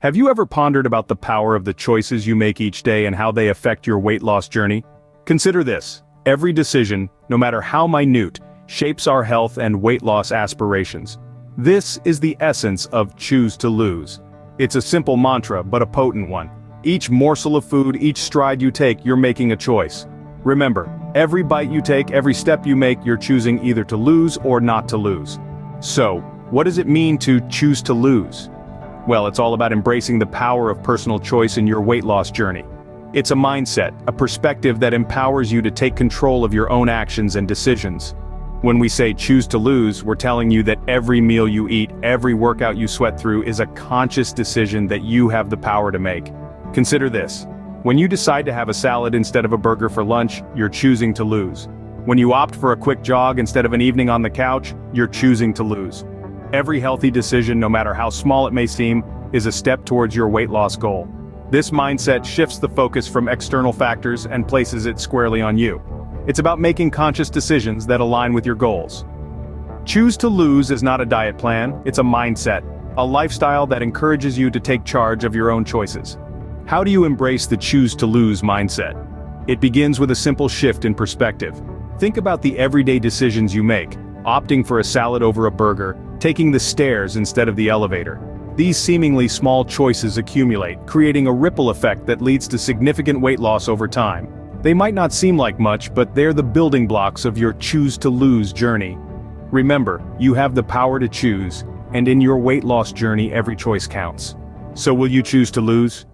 Have you ever pondered about the power of the choices you make each day and how they affect your weight loss journey? Consider this: every decision, no matter how minute, shapes our health and weight loss aspirations. This is the essence of choose to lose. It's a simple mantra, but a potent one. Each morsel of food, each stride you take, you're making a choice. Remember, every bite you take, every step you make, you're choosing either to lose or not to lose. So, what does it mean to choose to lose? Well, it's all about embracing the power of personal choice in your weight loss journey. It's a mindset, a perspective that empowers you to take control of your own actions and decisions. When we say choose to lose, we're telling you that every meal you eat, every workout you sweat through is a conscious decision that you have the power to make. Consider this: when you decide to have a salad instead of a burger for lunch, you're choosing to lose. When you opt for a quick jog instead of an evening on the couch, you're choosing to lose. Every healthy decision, no matter how small it may seem, is a step towards your weight loss goal. This mindset shifts the focus from external factors and places it squarely on you. It's about making conscious decisions that align with your goals. Choose to lose is not a diet plan, it's a mindset, a lifestyle that encourages you to take charge of your own choices. How do you embrace the choose to lose mindset? It begins with a simple shift in perspective. Think about the everyday decisions you make: opting for a salad over a burger, taking the stairs instead of the elevator. These seemingly small choices accumulate, creating a ripple effect that leads to significant weight loss over time. They might not seem like much, but they're the building blocks of your choose to lose journey. Remember, you have the power to choose, and in your weight loss journey every choice counts. So will you choose to lose?